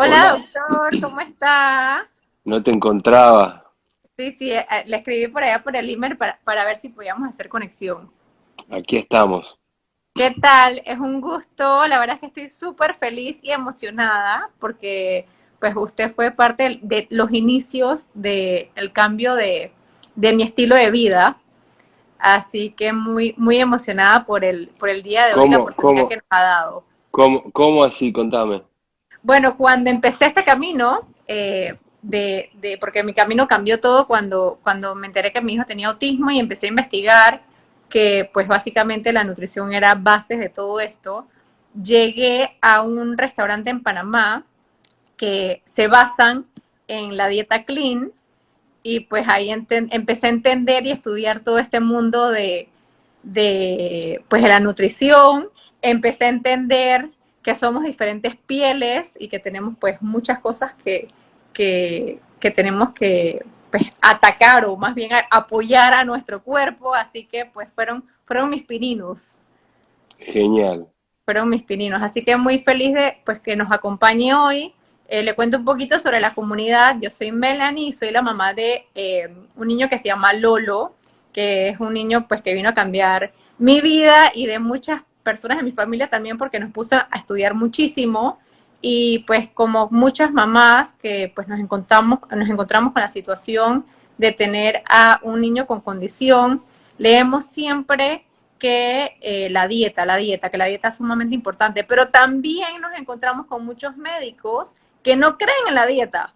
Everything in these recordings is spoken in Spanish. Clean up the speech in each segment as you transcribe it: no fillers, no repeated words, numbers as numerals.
Hola, Hola, doctor, ¿cómo está? no te encontraba. Sí, sí, le escribí por allá por el email para ver si podíamos hacer conexión. Aquí estamos. ¿Qué tal? Es un gusto, la verdad es que estoy súper feliz y emocionada porque pues usted fue parte de los inicios del cambio de mi estilo de vida, así que muy, muy emocionada por el día de hoy y la ¿Cómo, oportunidad que cómo, nos ha dado. cómo así? Contame. Bueno, cuando empecé este camino, porque mi camino cambió todo cuando me enteré que mi hijo tenía autismo y empecé a investigar que pues básicamente la nutrición era base de todo esto, llegué a un restaurante en Panamá que se basan en la dieta clean y pues ahí empecé a entender y estudiar todo este mundo pues, de la nutrición, empecé a entender que somos diferentes pieles y que tenemos pues muchas cosas que tenemos que pues, atacar o más bien apoyar a nuestro cuerpo, así que pues fueron mis pininos, Genial. fueron mis pininos. Así que muy feliz de pues, que nos acompañe hoy. Le cuento un poquito sobre la comunidad. Yo soy Melanie y soy la mamá de un niño que se llama Lolo, que es un niño pues, que vino a cambiar mi vida y de muchas personas de mi familia también porque nos puso a estudiar muchísimo y pues como muchas mamás que pues nos encontramos con la situación de tener a un niño con condición, leemos siempre que que la dieta es sumamente importante, pero también nos encontramos con muchos médicos que no creen en la dieta.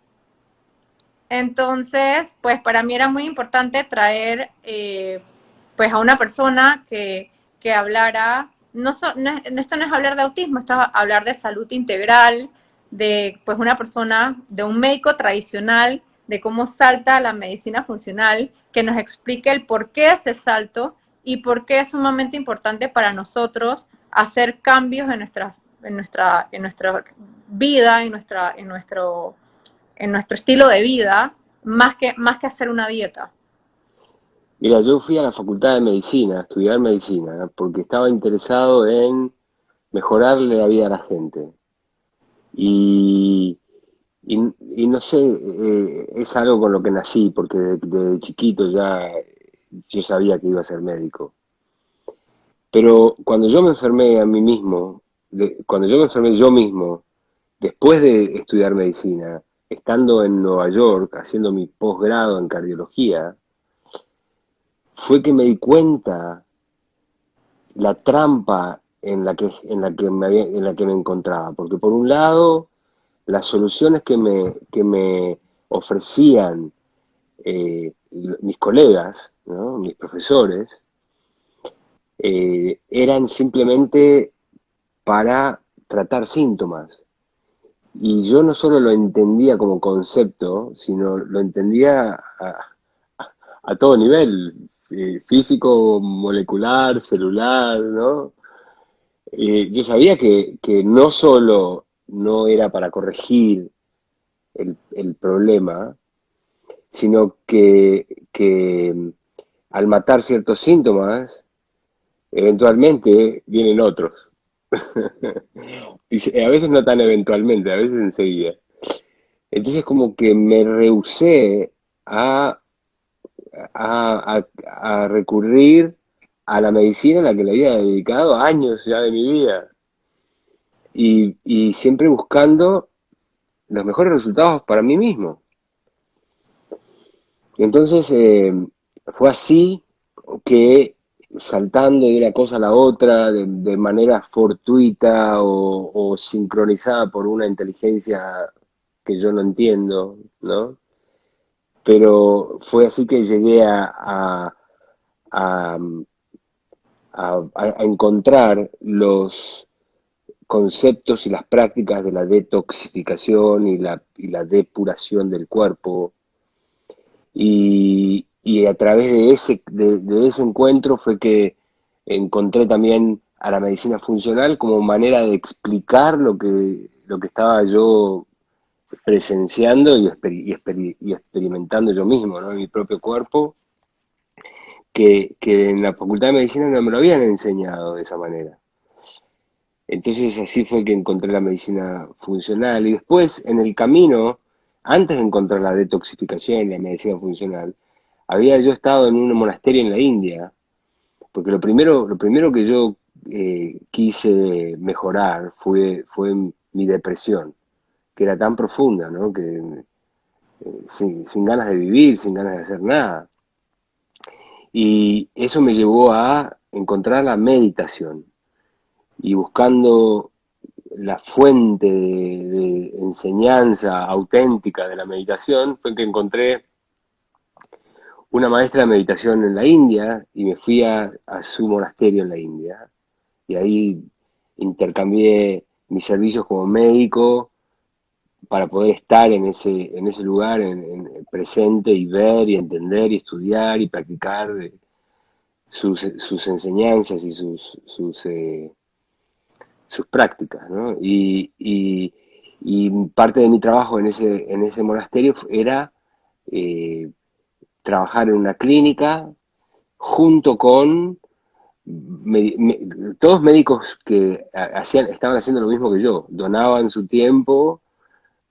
Entonces, pues para mí era muy importante traer pues a una persona que hablara, esto no es hablar de autismo, esto es hablar de salud integral, de pues una persona, de un médico tradicional, de cómo salta la medicina funcional, que nos explique el por qué ese salto y por qué es sumamente importante para nosotros hacer cambios en nuestra vida, en nuestro estilo de vida, más que hacer una dieta. Mira, yo fui a la Facultad de Medicina, a estudiar medicina, porque estaba interesado en mejorarle la vida a la gente. Y, y no sé, es algo con lo que nací, porque de chiquito ya yo sabía que iba a ser médico. Pero cuando yo me enfermé a mí mismo, cuando yo me enfermé yo mismo, después de estudiar medicina, estando en Nueva York haciendo mi posgrado en cardiología, fue que me di cuenta la trampa en la que me encontraba. Porque por un lado, las soluciones que me ofrecían mis colegas, ¿no? Mis profesores, eran simplemente para tratar síntomas. Y yo no solo lo entendía como concepto, sino lo entendía a todo nivel, físico, molecular, celular, ¿no? Yo sabía que no solo no era para corregir el problema, sino que al matar ciertos síntomas, eventualmente vienen otros. Y a veces no tan eventualmente, a veces enseguida. Entonces como que me rehusé a, a recurrir a la medicina a la que le había dedicado años ya de mi vida y siempre buscando los mejores resultados para mí mismo. Entonces fue así que saltando de una cosa a la otra de manera fortuita o sincronizada por una inteligencia que yo no entiendo, ¿no? Pero fue así que llegué a, a encontrar los conceptos y las prácticas de la detoxificación y la depuración del cuerpo. Y a través de ese encuentro fue que encontré también a la medicina funcional como manera de explicar lo que estaba yo presenciando y experimentando yo mismo, ¿no? En mi propio cuerpo, que en la Facultad de Medicina no me lo habían enseñado de esa manera. Entonces así fue que encontré la medicina funcional. Y después, en el camino, antes de encontrar la detoxificación, la medicina funcional, había yo estado en un monasterio en la India, porque lo primero que yo quise mejorar fue mi depresión, que era tan profunda, ¿no? Que sin ganas de vivir, sin ganas de hacer nada. Y eso me llevó a encontrar la meditación. Y buscando la fuente de enseñanza auténtica de la meditación, fue que encontré una maestra de meditación en la India y me fui a su monasterio en la India. Y ahí intercambié mis servicios como médico para poder estar en ese lugar presente y ver y entender y estudiar y practicar sus enseñanzas y sus prácticas, ¿no? Y parte de mi trabajo en ese monasterio era eh, trabajar en una clínica junto con me, me, todos médicos que estaban haciendo lo mismo que yo, donaban su tiempo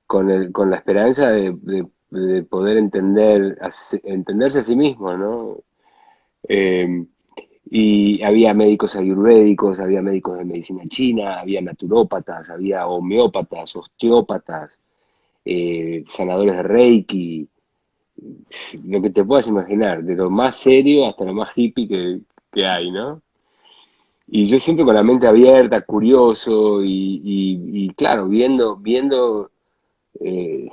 con la esperanza de poder entenderse a sí mismo, ¿no? Eh, y había médicos ayurvédicos, había médicos de medicina china, había naturópatas, había homeópatas, osteópatas, sanadores de Reiki, lo que te puedas imaginar, de lo más serio hasta lo más hippie que hay, ¿no? Y yo siempre con la mente abierta, curioso y claro, viendo eh,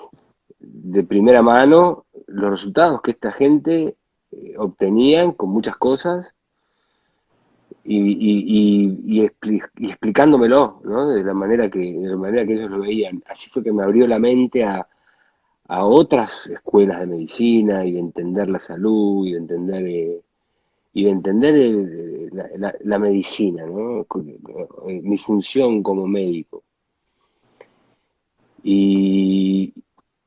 de primera mano los resultados que esta gente obtenían con muchas cosas y explicándomelo, ¿no? De la manera que ellos lo veían. Así fue que me abrió la mente a otras escuelas de medicina y de entender la salud y de entender la medicina, ¿no? Mi función como médico. Y,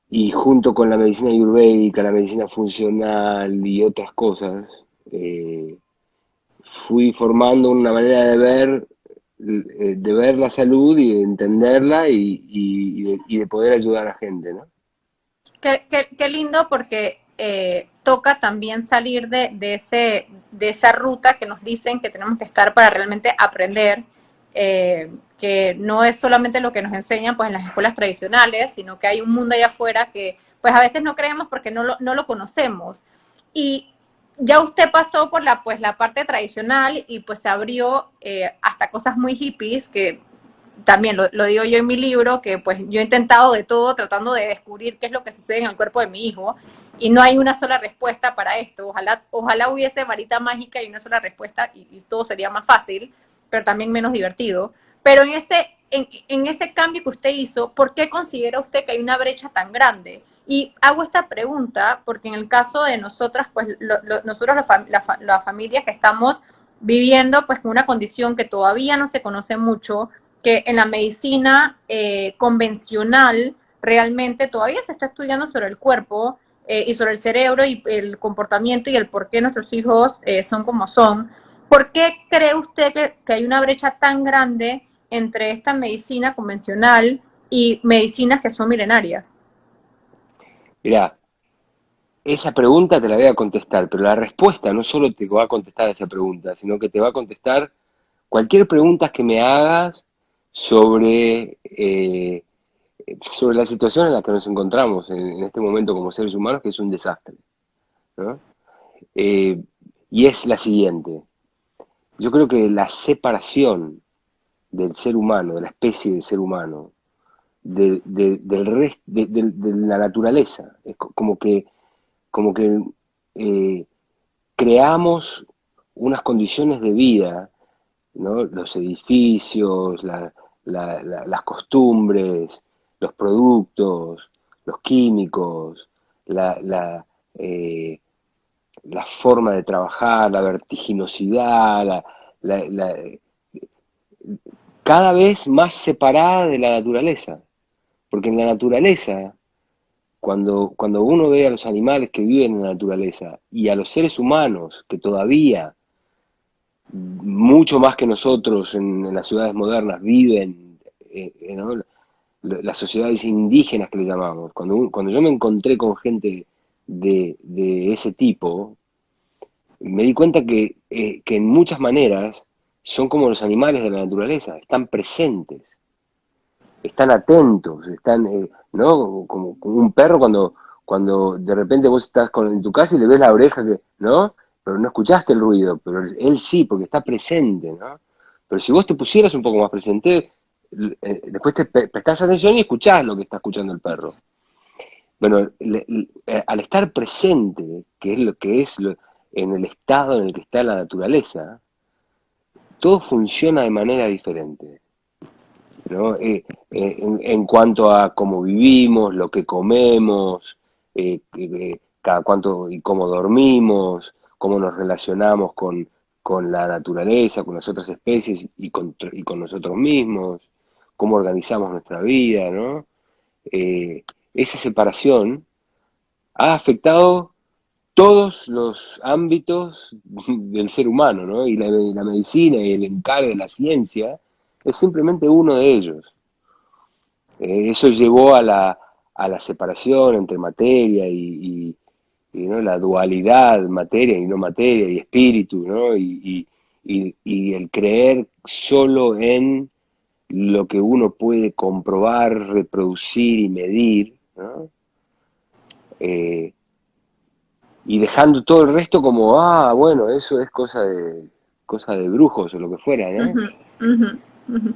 y junto con la medicina ayurvédica, la medicina funcional y otras cosas, eh, fui formando una manera de ver la salud y de entenderla y de poder ayudar a la gente, ¿no? Qué lindo porque toca también salir de esa ruta que nos dicen que tenemos que estar para realmente aprender, que no es solamente lo que nos enseñan pues, en las escuelas tradicionales, sino que hay un mundo allá afuera que pues a veces no creemos porque no lo conocemos. Y ya usted pasó por pues, la parte tradicional y pues se abrió hasta cosas muy hippies que también lo digo yo en mi libro, que pues yo he intentado de todo tratando de descubrir qué es lo que sucede en el cuerpo de mi hijo y no hay una sola respuesta para esto. Ojalá hubiese varita mágica y una sola respuesta y todo sería más fácil, pero también menos divertido. Pero en ese cambio que usted hizo, ¿por qué considera usted que hay una brecha tan grande? Y hago esta pregunta porque en el caso de nosotras, pues nosotros las familias que estamos viviendo pues con una condición que todavía no se conoce mucho, que en la medicina convencional realmente todavía se está estudiando sobre el cuerpo y sobre el cerebro y el comportamiento y el por qué nuestros hijos son como son. ¿Por qué cree usted que hay una brecha tan grande entre esta medicina convencional y medicinas que son milenarias? Mirá, esa pregunta te la voy a contestar, pero la respuesta no solo te va a contestar esa pregunta, sino que te va a contestar cualquier pregunta que me hagas sobre la situación en la que nos encontramos en este momento como seres humanos, que es un desastre, ¿no? Eh, y es la siguiente. Yo creo que la separación del ser humano, de la especie de ser humano, de la naturaleza, es como que eh, creamos unas condiciones de vida, ¿no? Los edificios, las costumbres, los productos, los químicos, la, la, eh, la forma de trabajar, la vertiginosidad, la, la, cada vez más separada de la naturaleza. Porque en la naturaleza, cuando uno ve a los animales que viven en la naturaleza y a los seres humanos que todavía mucho más que nosotros en las ciudades modernas viven, ¿no? Las sociedades indígenas que le llamamos. Cuando yo me encontré con gente de ese tipo, me di cuenta que en muchas maneras son como los animales de la naturaleza, están presentes, están atentos, están, ¿no? Como un perro cuando de repente vos estás en tu casa y le ves la oreja, ¿no? Pero no escuchaste el ruido, pero él sí, porque está presente, ¿no? Pero si vos te pusieras un poco más presente, después te prestás atención y escuchás lo que está escuchando el perro. Bueno, al estar presente, que es lo que es en el estado en el que está la naturaleza, todo funciona de manera diferente, ¿no? En cuanto a cómo vivimos, lo que comemos, cada cuánto y cómo dormimos, cómo nos relacionamos con la naturaleza, con las otras especies y con nosotros mismos, cómo organizamos nuestra vida, ¿no? Esa separación ha afectado todos los ámbitos del ser humano, ¿no? Y la medicina y el encargo de la ciencia es simplemente uno de ellos. Eso llevó a la separación entre materia ¿no? La dualidad, materia y no materia, y espíritu, ¿no? Y el creer solo en lo que uno puede comprobar, reproducir y medir, ¿no? Eh, y dejando todo el resto como, ah, bueno, eso es cosa de brujos o lo que fuera, ¿no? Ujú, ujú, ujú.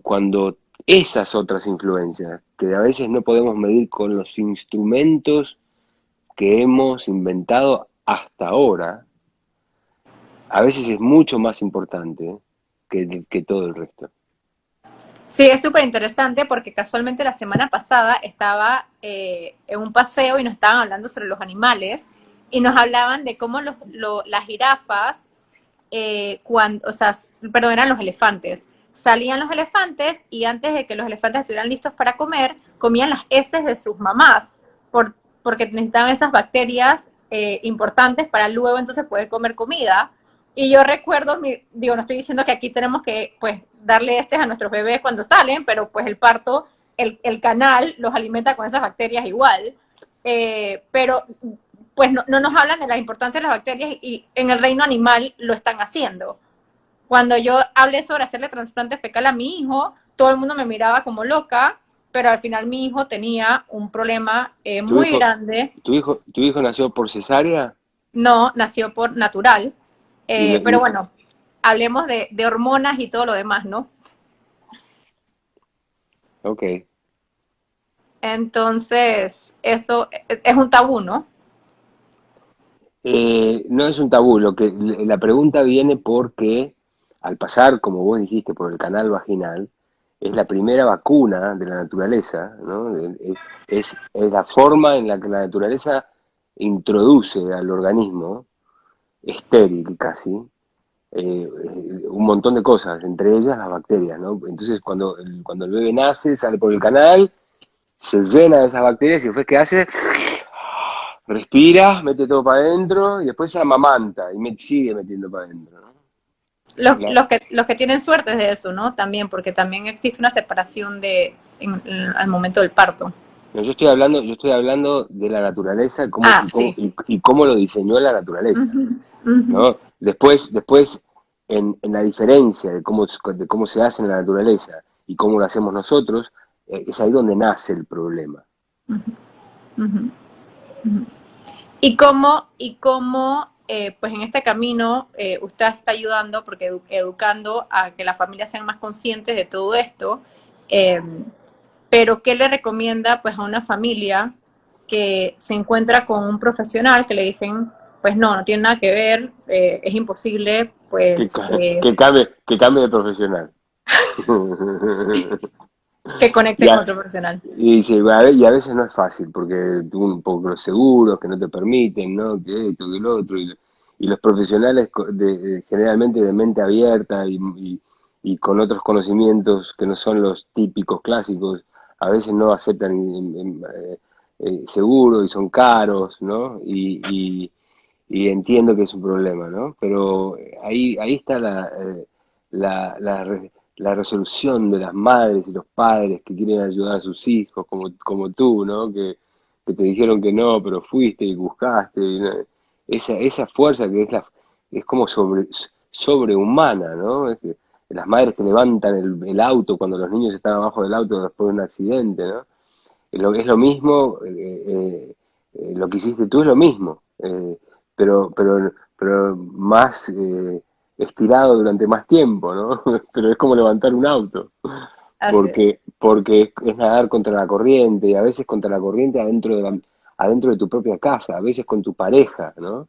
Cuando esas otras influencias, que a veces no podemos medir con los instrumentos que hemos inventado hasta ahora, a veces es mucho más importante que todo el resto. Sí, es súper interesante porque casualmente la semana pasada estaba en un paseo y nos estaban hablando sobre los animales y nos hablaban de cómo las jirafas, o sea, perdón, eran los elefantes. Salían los elefantes y antes de que los elefantes estuvieran listos para comer, comían las heces de sus mamás porque necesitaban esas bacterias importantes para luego entonces poder comer comida. Y yo recuerdo, digo, no estoy diciendo que aquí tenemos que pues darle heces a nuestros bebés cuando salen, pero pues el parto, el canal los alimenta con esas bacterias igual. Pero pues no nos hablan de la importancia de las bacterias y en el reino animal lo están haciendo. Cuando yo hablé sobre hacerle trasplante fecal a mi hijo, todo el mundo me miraba como loca, pero al final mi hijo tenía un problema ¿Tu muy hijo, grande. tu hijo nació por cesárea? No, nació por natural, Y, pero bueno, hablemos de hormonas y todo lo demás, ¿no? ok. Entonces, eso es un tabú, ¿no? No es un tabú, la pregunta viene porque al pasar, como vos dijiste, por el canal vaginal, es la primera vacuna de la naturaleza, ¿no? Es la forma en la que la naturaleza introduce al organismo, estéril casi, un montón de cosas, entre ellas las bacterias, ¿no? Entonces cuando el bebé nace, sale por el canal, se llena de esas bacterias y después ¿qué hace? Respira, mete todo para adentro y después se amamanta y sigue metiendo para adentro, ¿no? Los que tienen suerte es de eso, ¿no? También, porque también existe una separación al momento del parto. No, yo estoy hablando de la naturaleza Ah, sí. y cómo lo diseñó la naturaleza, Ujú, ujú, ¿no? Después en la diferencia de cómo se hace en la naturaleza y cómo lo hacemos nosotros, es ahí donde nace el problema. ujú, ujú. Y cómo pues en este camino usted está ayudando, porque educando a que las familias sean más conscientes de todo esto, eh, pero ¿qué le recomienda pues a una familia que se encuentra con un profesional que le dicen, pues no tiene nada que ver, es imposible, pues Que cambie de profesional. que conecte con Ya, otro profesional? y, sí, y a veces no es fácil, porque un poco los seguros que no te permiten, ¿no? Que esto, que lo otro, y los profesionales generalmente de mente abierta y con otros conocimientos que no son los típicos clásicos, a veces no aceptan seguros y son caros, ¿no? y entiendo que es un problema, ¿no? Pero ahí está la resolución de las madres y los padres que quieren ayudar a sus hijos, como tú, ¿no? Que te dijeron que no, pero fuiste y buscaste. Y esa fuerza que es como sobrehumana, ¿no? Es que las madres que levantan el auto cuando los niños están abajo del auto después de un accidente, ¿no? Es lo mismo, lo que hiciste tú es lo mismo, pero más estirado durante más tiempo, ¿no? Pero es como levantar un auto, Así es. porque es nadar contra la corriente, y a veces contra la corriente adentro de tu propia casa, a veces con tu pareja, ¿no?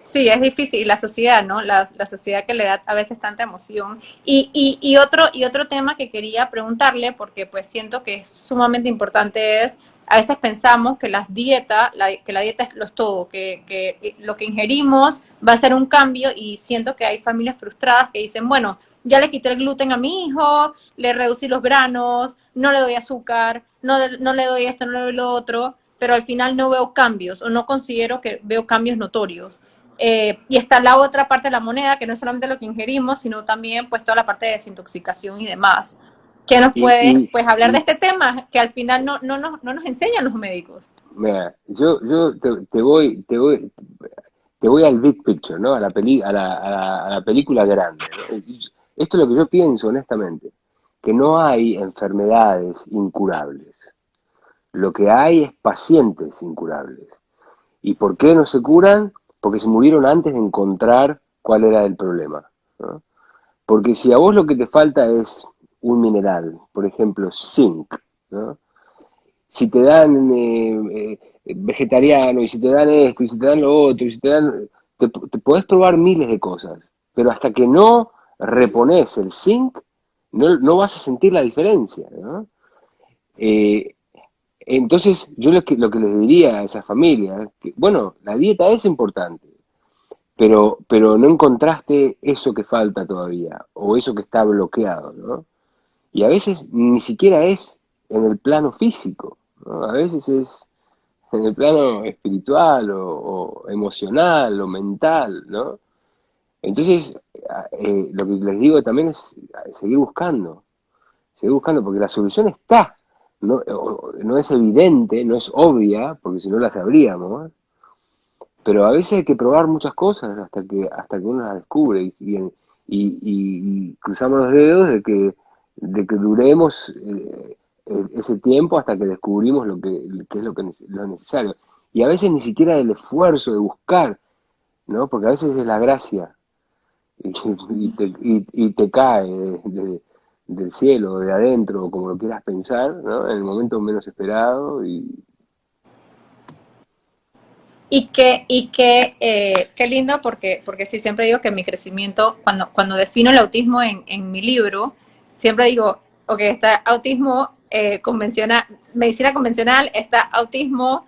Sí, es difícil. Y la sociedad, ¿no? La sociedad que le da a veces tanta emoción. Y otro tema que quería preguntarle, porque pues siento que es sumamente importante, es, a veces pensamos que que la dieta es lo es todo, que lo que ingerimos va a ser un cambio, y siento que hay familias frustradas que dicen, bueno, ya le quité el gluten a mi hijo, le reducí los granos, no le doy azúcar, no le doy esto, no le doy lo otro, pero al final no veo cambios, o no considero que veo cambios notorios. Y está la otra parte de la moneda, que no es solamente lo que ingerimos, sino también pues toda la parte de desintoxicación y demás. ¿Qué nos Y, puede y, pues hablar de y este tema que al final no nos enseñan los médicos? mira, yo te voy al big picture, ¿no? A la película grande, ¿no? Esto es lo que yo pienso, honestamente, que no hay enfermedades incurables. Lo que hay es pacientes incurables. ¿Y por qué no se curan? Porque se murieron antes de encontrar cuál era el problema, ¿no? Porque si a vos lo que te falta es un mineral, por ejemplo, zinc, ¿no? Si te dan vegetariano, y si te dan esto, y si te dan lo otro, y si te podés probar miles de cosas, pero hasta que no repones el zinc, no vas a sentir la diferencia, ¿no? Eh, entonces, yo lo que les diría a esas familias, que, bueno, la dieta es importante, pero no encontraste eso que falta todavía, o eso que está bloqueado, ¿no? Y a veces ni siquiera es en el plano físico, ¿no? A veces es en el plano espiritual o emocional o mental, ¿no? Entonces, lo que les digo también es seguir buscando, porque la solución está, no es evidente, no es obvia, porque si no la sabríamos, pero a veces hay que probar muchas cosas hasta que uno las descubre y cruzamos los dedos de que duremos ese tiempo hasta que descubrimos qué es lo necesario. Y a veces ni siquiera el esfuerzo de buscar, ¿no? Porque a veces es la gracia y, y te cae del cielo, de adentro, o como lo quieras pensar, ¿no? En el momento menos esperado Qué lindo, porque sí, siempre digo que mi crecimiento, cuando defino el autismo en mi libro, siempre digo, ok, está autismo convencional, medicina convencional, está autismo,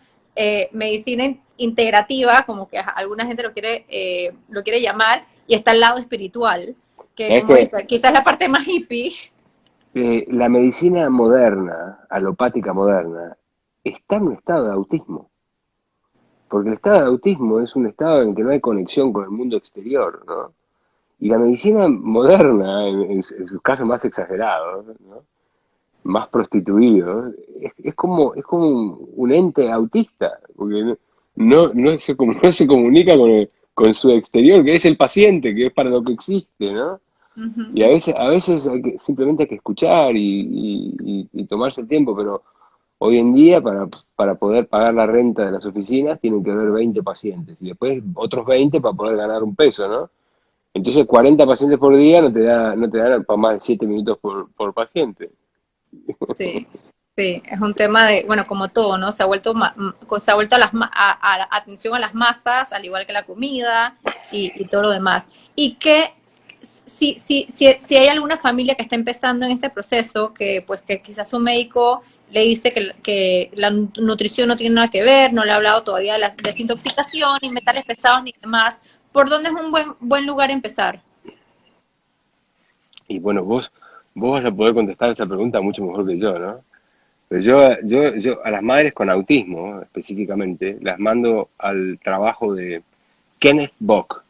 medicina integrativa, como que alguna gente lo quiere llamar, y está el lado espiritual, que es como que dice, quizás la parte más hippie. la medicina moderna, alopática moderna, está en un estado de autismo. Porque el estado de autismo es un estado en que no hay conexión con el mundo exterior, ¿no? Y la medicina moderna, en sus casos más exagerados, ¿no? Más prostituidos, es como un ente autista, porque no se comunica con su exterior, que es el paciente, que es para lo que existe, ¿no? Y Ujú. a veces simplemente hay que escuchar y tomarse el tiempo, pero hoy en día para poder pagar la renta de las oficinas tienen que haber 20 pacientes y después otros 20 para poder ganar un peso, ¿no? Entonces 40 pacientes por día no te dan para más de 7 minutos por paciente. Sí, sí, es un tema de, bueno, como todo, ¿no? Se ha vuelto a la atención a las masas, al igual que la comida y todo lo demás. Y que si hay alguna familia que está empezando en este proceso, que pues que quizás un médico le dice que la nutrición no tiene nada que ver, no le ha hablado todavía de la desintoxicación, ni metales pesados, ni demás, ¿por dónde es un buen lugar empezar? Y bueno, vos vas a poder contestar esa pregunta mucho mejor que yo, ¿no? Pero yo a las madres con autismo, específicamente, las mando al trabajo de Kenneth Bock,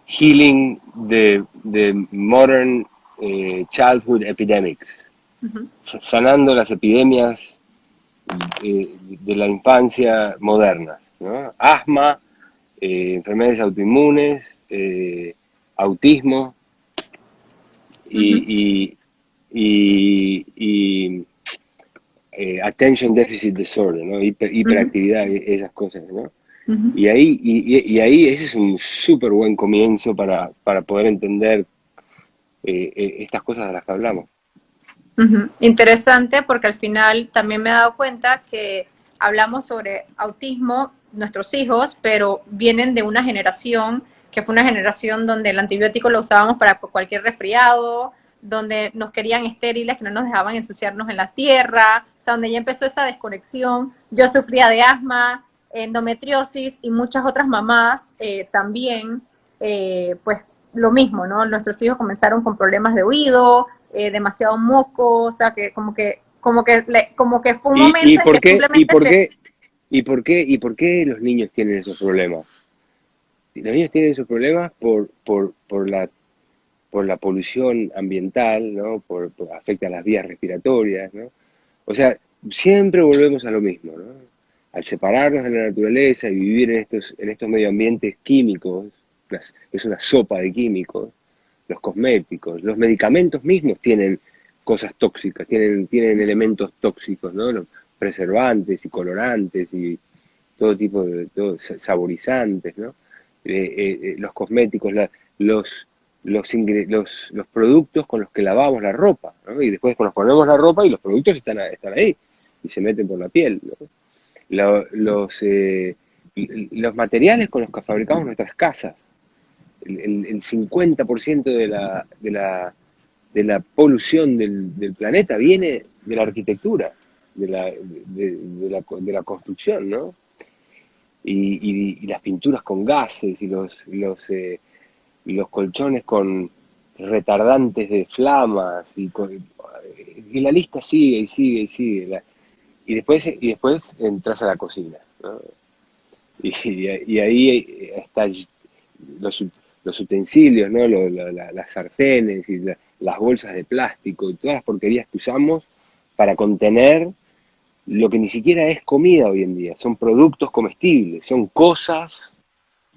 Healing the Modern Childhood Epidemics, Ujú, sanando las epidemias de la infancia modernas, ¿no? Asma, enfermedades autoinmunes, autismo ujú, y attention deficit disorder, ¿no? ujú, Hiperactividad, esas cosas, ¿no? ujú. Y ahí ese es un súper buen comienzo para poder entender estas cosas de las que hablamos. Ujú. Interesante porque al final también me he dado cuenta que hablamos sobre autismo, nuestros hijos, pero vienen de una generación que fue una generación donde el antibiótico lo usábamos para cualquier resfriado, donde nos querían estériles, que no nos dejaban ensuciarnos en la tierra, o sea, donde ya empezó esa desconexión. Yo sufría de asma, endometriosis y muchas otras mamás también, pues lo mismo, ¿no? Nuestros hijos comenzaron con problemas de oído, demasiado moco, o sea, que como que fue un ¿Y momento en por que qué, y simplemente por se... qué, y por qué los niños tienen esos problemas? Los niños tienen esos problemas por la polución ambiental, ¿no? Afecta a las vías respiratorias, ¿no? O sea, siempre volvemos a lo mismo, ¿no? Al separarnos de la naturaleza y vivir en estos medio ambientes químicos, es una sopa de químicos, los cosméticos, los medicamentos mismos tienen cosas tóxicas, tienen elementos tóxicos, ¿no? Los preservantes y colorantes y todo tipo saborizantes, ¿no? Los cosméticos, los productos con los que lavamos la ropa, ¿no? Y después nos ponemos la ropa y los productos están ahí y se meten por la piel, ¿no? Lo- los, eh, los materiales con los que fabricamos nuestras casas, el 50% de la polución del planeta viene de la arquitectura, de la construcción, ¿no? Y las pinturas con gases y los colchones con retardantes de flamas y la lista sigue y sigue y sigue. Y después entras a la cocina, ¿no? Y ahí están los, los utensilios, ¿no? Las sartenes y las bolsas de plástico y todas las porquerías que usamos para contener lo que ni siquiera es comida hoy en día. Son productos comestibles, son cosas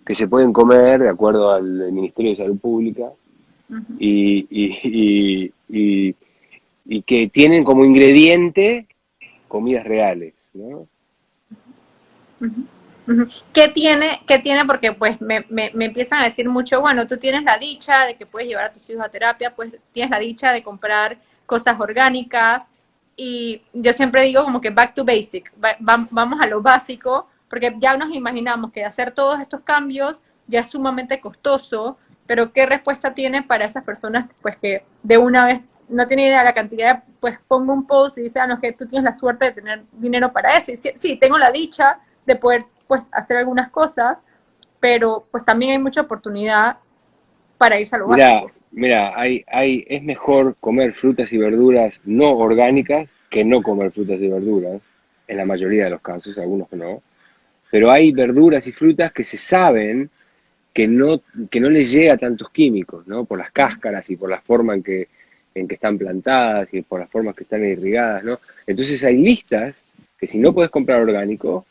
que se pueden comer de acuerdo al Ministerio de Salud Pública Ujú, y, y, y, y, y que tienen como ingrediente comidas reales, ¿no? ujú, ujú. Qué tiene? Porque pues me empiezan a decir mucho, bueno, tú tienes la dicha de que puedes llevar a tus hijos a terapia, pues tienes la dicha de comprar cosas orgánicas y yo siempre digo como que back to basic, vamos a lo básico, porque ya nos imaginamos que hacer todos estos cambios ya es sumamente costoso, pero ¿qué respuesta tiene para esas personas pues que de una vez no tiene idea de la cantidad, pues pongo un post y dice, ah, no, que tú tienes la suerte de tener dinero para eso. Y sí, sí, tengo la dicha de poder pues hacer algunas cosas, pero pues también hay mucha oportunidad para irse a lo Mira, básico. mira, es mejor comer frutas y verduras no orgánicas que no comer frutas y verduras, en la mayoría de los casos, algunos que no. Pero hay verduras y frutas que se saben que no les llega tantos químicos, ¿no? Por las cáscaras y por la forma en que están plantadas y por las formas que están irrigadas, ¿no? Entonces hay listas que si no puedes comprar orgánico,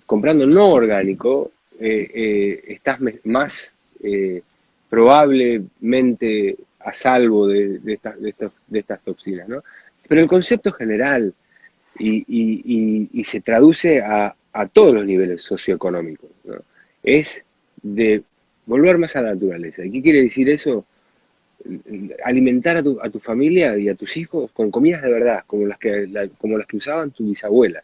comprando no orgánico, estás más probablemente a salvo de estas toxinas, ¿no? Pero el concepto general y se traduce a todos los niveles socioeconómicos, ¿no? Es de volver más a la naturaleza. ¿Y qué quiere decir eso? Alimentar a tu familia y a tus hijos con comidas de verdad, como las que usaban tu bisabuela.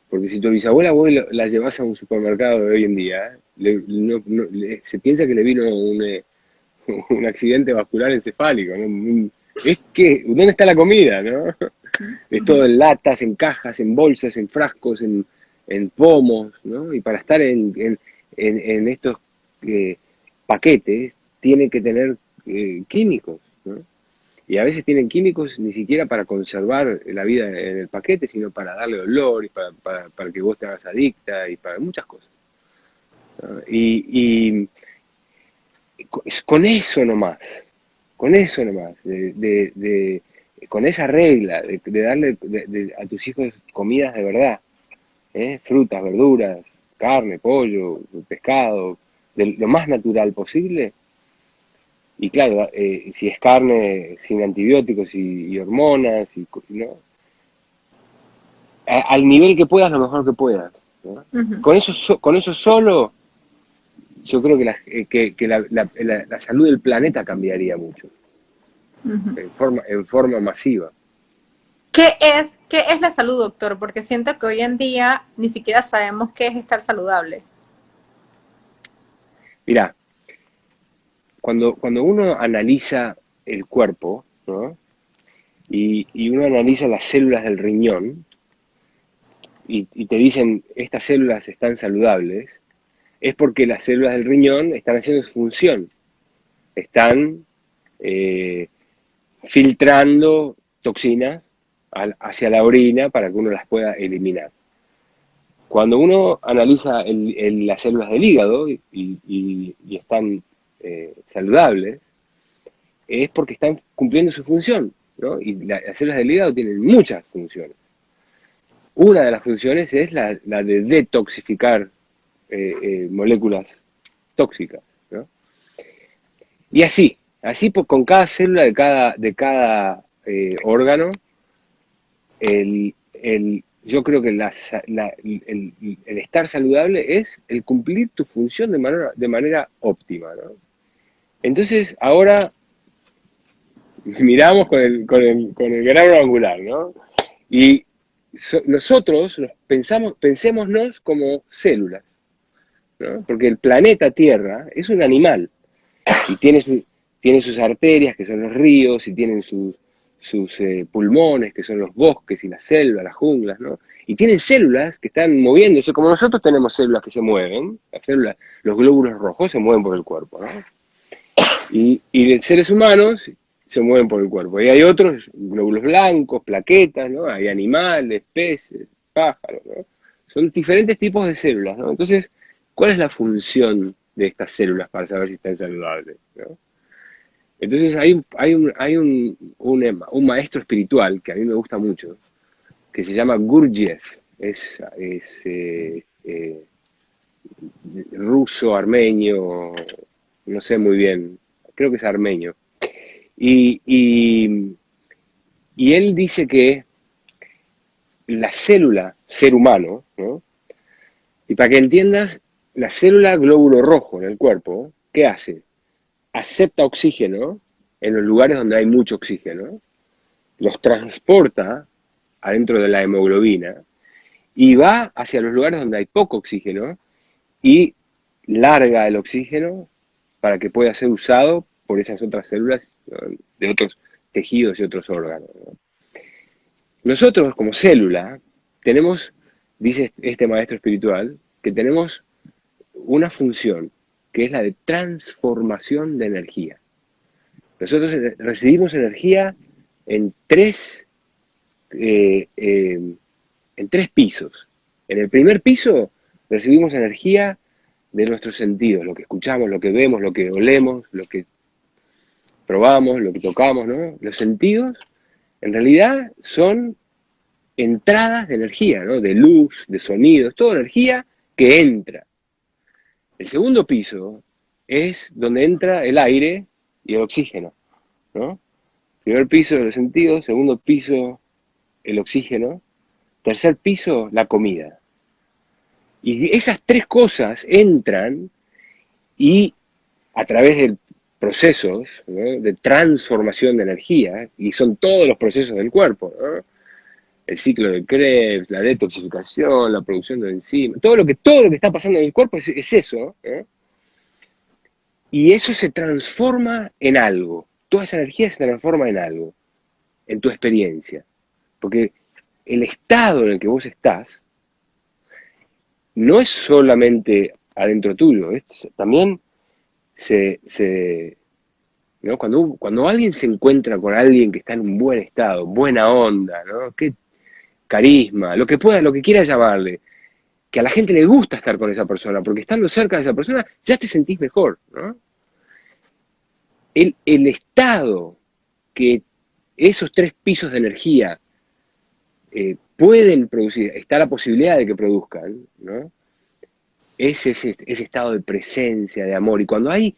Porque si tu bisabuela vos la llevas a un supermercado de hoy en día, se piensa que le vino un accidente vascular encefálico, ¿no? ¿Dónde está la comida, no? Es todo en latas, en cajas, en bolsas, en frascos, en pomos, ¿no? Y para estar en estos paquetes tiene que tener químicos, ¿no? Y a veces tienen químicos ni siquiera para conservar la vida en el paquete, sino para darle olor y para que vos te hagas adicta y para muchas cosas, ¿no? Con eso nomás, con esa regla de darle a tus hijos comidas de verdad, frutas, verduras, carne, pollo, pescado, de lo más natural posible. Y claro, si es carne sin antibióticos y hormonas, ¿no? Al nivel que puedas, lo mejor que puedas, ¿no? Ujú, Con eso solo, yo creo que la salud del planeta cambiaría mucho, ujú. en forma masiva. ¿Qué es la salud, doctor? Porque siento que hoy en día ni siquiera sabemos qué es estar saludable. Mirá, cuando uno analiza el cuerpo, ¿no? Y uno analiza las células del riñón, y te dicen, estas células están saludables, es porque las células del riñón están haciendo su función, están eh, filtrando toxinas hacia la orina para que uno las pueda eliminar. Cuando uno analiza las células del hígado y están saludables, es porque están cumpliendo su función, ¿no? Y las células del hígado tienen muchas funciones. Una de las funciones es la de detoxificar moléculas tóxicas, ¿no? Y así con cada célula de cada órgano, yo creo que el estar saludable es el cumplir tu función de manera óptima, ¿no? Entonces, ahora miramos con el gran angular, ¿no? Y nosotros pensémonos como células, ¿no? Porque el planeta Tierra es un animal y tiene sus arterias, que son los ríos, y tienen sus pulmones, que son los bosques y las selvas, las junglas, ¿no? Y tienen células que están moviéndose, como nosotros tenemos células que se mueven, los glóbulos rojos se mueven por el cuerpo, ¿no? Y de seres humanos se mueven por el cuerpo. Y hay otros glóbulos blancos, plaquetas, ¿no? Hay animales, peces, pájaros, ¿no? Son diferentes tipos de células, ¿no? Entonces, ¿cuál es la función de estas células para saber si están saludables, ¿no? Entonces hay un maestro espiritual que a mí me gusta mucho, que se llama Gurdjieff, es ruso, armenio, no sé muy bien, creo que es armenio. Y, y, y él dice que la célula, ser humano, ¿no? Y para que entiendas, la célula glóbulo rojo en el cuerpo, ¿qué hace? Acepta oxígeno en los lugares donde hay mucho oxígeno, los transporta adentro de la hemoglobina y va hacia los lugares donde hay poco oxígeno y larga el oxígeno para que pueda ser usado por esas otras células, ¿no? De otros tejidos y otros órganos, ¿no? Nosotros como célula tenemos, dice este maestro espiritual, que tenemos una función que es la de transformación de energía. Nosotros recibimos energía en tres, eh, eh, en tres pisos. En el primer piso recibimos energía de nuestros sentidos, lo que escuchamos, lo que vemos, lo que olemos, lo que probamos, lo que tocamos, ¿no? Los sentidos en realidad son entradas de energía, ¿no? De luz, de sonidos, toda energía que entra. El segundo piso es donde entra el aire y el oxígeno, ¿no? Primer piso de los sentidos, segundo piso el oxígeno, tercer piso la comida. Y esas tres cosas entran y a través de procesos, ¿no? De transformación de energía, y son todos los procesos del cuerpo, ¿no? El ciclo de Krebs, la detoxificación, la producción de enzimas, todo lo que está pasando en el cuerpo es eso, ¿eh? Y eso se transforma en algo. Toda esa energía se transforma en algo, en tu experiencia. Porque el estado en el que vos estás no es solamente adentro tuyo, también se ¿no? Cuando alguien se encuentra con alguien que está en un buen estado, buena onda, ¿no? Qué carisma, lo que pueda, lo que quiera llamarle, que a la gente le gusta estar con esa persona, porque estando cerca de esa persona ya te sentís mejor, ¿no? El estado que esos tres pisos de energía pueden producir, está la posibilidad de que produzcan, ¿no? Es ese estado de presencia, de amor. Y cuando hay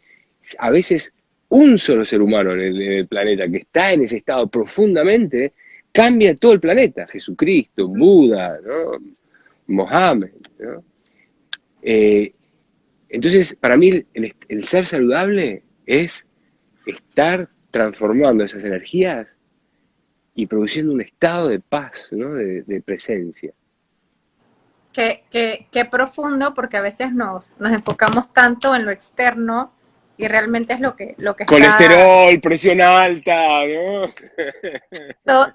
a veces un solo ser humano en el planeta que está en ese estado profundamente, cambia todo el planeta. Jesucristo, Buda, ¿no? Mohammed, ¿no? Eh, entonces, para mí, el ser saludable es estar transformando esas energías y produciendo un estado de paz, ¿no? De presencia. Qué profundo, porque a veces nos enfocamos tanto en lo externo y realmente es lo que está. Colesterol, presión alta, ¿no?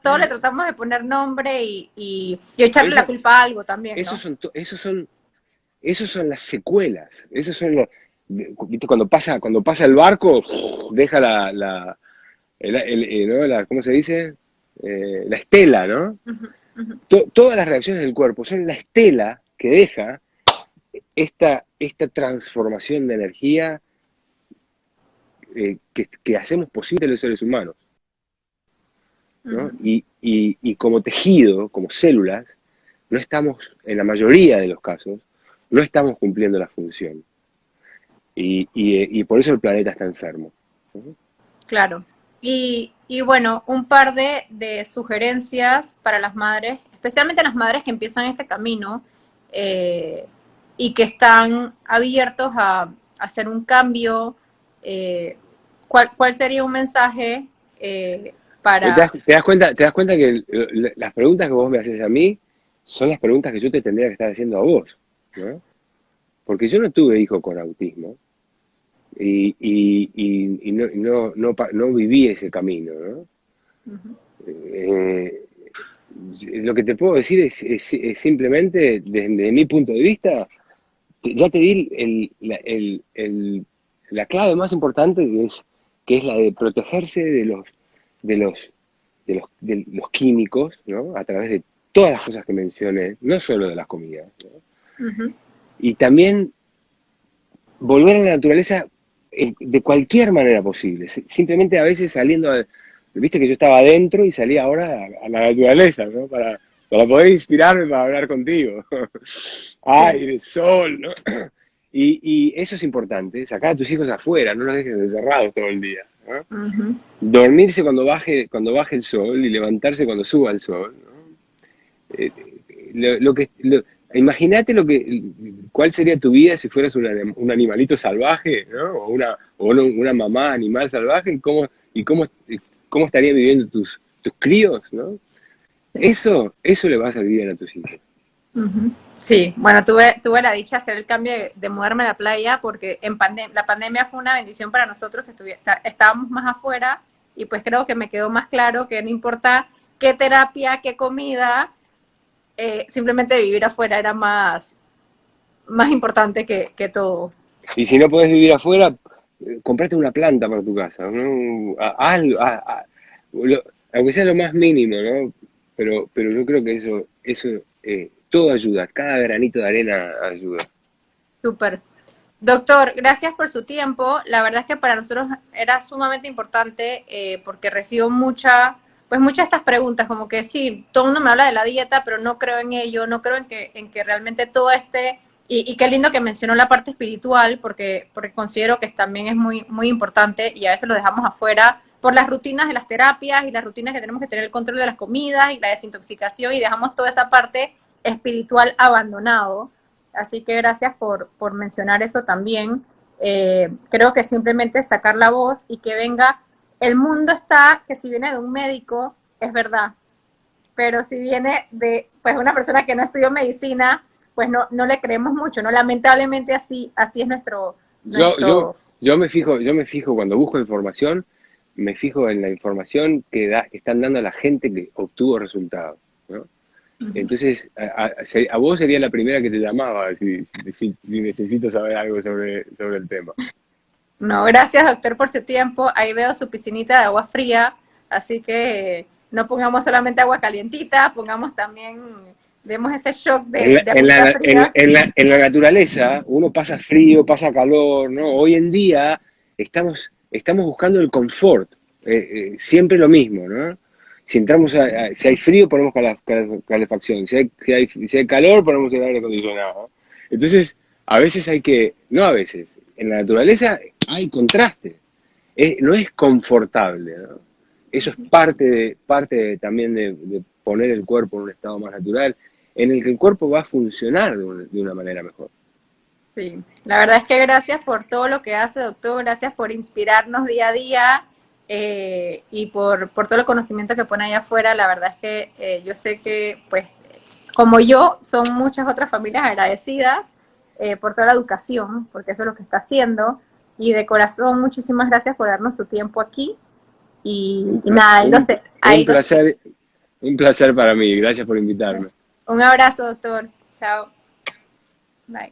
Todo le tratamos de poner nombre y Pero echarle la culpa a algo también, esos ¿no? son, esos son las secuelas. Esos son los, ¿viste? Cuando pasa el barco, deja ¿no? ¿cómo se dice? La estela, ¿no? Ujú, ujú. Todas las reacciones del cuerpo son la estela que deja esta transformación de energía que hacemos posible los seres humanos, ¿no? Ujú. Y como tejido, como células, no estamos, en la mayoría de los casos, no estamos cumpliendo la función. Y por eso el planeta está enfermo, ¿no? Claro. Y bueno, un par de sugerencias para las madres, especialmente las madres que empiezan este camino eh, y que están abiertos a hacer un cambio. eh, ¿Cuál sería un mensaje para... Te das cuenta que las preguntas que vos me haces a mí son las preguntas que yo te tendría que estar haciendo a vos, ¿no? Porque yo no tuve hijo con autismo y no viví ese camino, ¿no? Ujú, Eh, lo que te puedo decir es simplemente, desde mi punto de vista, ya te di la clave más importante, que es la de protegerse de los, de los químicos, ¿no? A través de todas las cosas que mencioné, no solo de las comidas, ¿no? ujú. Y también volver a la naturaleza de cualquier manera posible, simplemente a veces saliendo, viste que yo estaba adentro y salí ahora a la naturaleza, ¿no? Para poder inspirarme para hablar contigo. Sí. Aire, sol, ¿no? Y eso es importante, sacar a tus hijos afuera, no los dejes encerrados todo el día, ¿no? Ujú. Dormirse cuando baje el sol y levantarse cuando suba el sol, ¿no? Eh, Imagínate cuál sería tu vida si fueras un animalito salvaje, ¿no? O una mamá animal salvaje, y cómo estarían viviendo tus críos, ¿no? Sí. Eso le va a servir a tus hijos. Ujú. Sí, bueno, tuve la dicha de hacer el cambio de mudarme a la playa porque la pandemia fue una bendición para nosotros que estábamos más afuera y pues creo que me quedó más claro que no importa qué terapia, qué comida, simplemente vivir afuera era más importante que todo. Y si no podés vivir afuera, comprate una planta para tu casa, ¿no? Algo, aunque sea lo más mínimo, ¿no? Pero yo creo que eso todo ayuda, cada granito de arena ayuda. Súper. Doctor, gracias por su tiempo. La verdad es que para nosotros era sumamente importante porque recibo muchas de estas preguntas, como que sí, todo el mundo me habla de la dieta, pero no creo en ello, no creo en que realmente todo y qué lindo que mencionó la parte espiritual, porque considero que también es muy importante y a veces lo dejamos afuera por las rutinas de las terapias y las rutinas que tenemos que tener el control de las comidas y la desintoxicación y dejamos toda esa parte espiritual abandonado. Así que gracias por mencionar eso también. Creo que simplemente sacar la voz y que venga. El mundo está, que si viene de un médico, es verdad, pero si viene de pues una persona que no estudió medicina, pues no le creemos mucho, ¿no? Lamentablemente así es Yo, yo, nuestro. yo me fijo cuando busco información, me fijo en la información que están dando a la gente que obtuvo resultados, ¿no? Uh-huh. Entonces, a vos sería la primera que te llamaba si necesito saber algo sobre el tema. No, gracias doctor por su tiempo. Ahí veo su piscinita de agua fría, así que no pongamos solamente agua calientita, pongamos también, demos ese shock de agüita fría. En la naturaleza uno pasa frío, pasa calor, ¿no? Hoy en día estamos buscando el confort, siempre lo mismo, ¿no? Si hay frío ponemos calefacción, si hay calor ponemos el aire acondicionado, ¿no? Entonces, a veces no a veces, en la naturaleza hay contraste, no es confortable, ¿no? Eso es también de poner el cuerpo en un estado más natural, en el que el cuerpo va a funcionar de una manera mejor. Sí, la verdad es que gracias por todo lo que hace, doctor, gracias por inspirarnos día a día y por todo el conocimiento que pone allá afuera. La verdad es que yo sé que, pues, como yo, son muchas otras familias agradecidas por toda la educación, porque eso es lo que está haciendo. Y de corazón, muchísimas gracias por darnos su tiempo aquí. Un, Y pla- nada, un, ahí un lo sé. placer, un placer para mí. Gracias por invitarme. Un abrazo, doctor. Chao. Bye.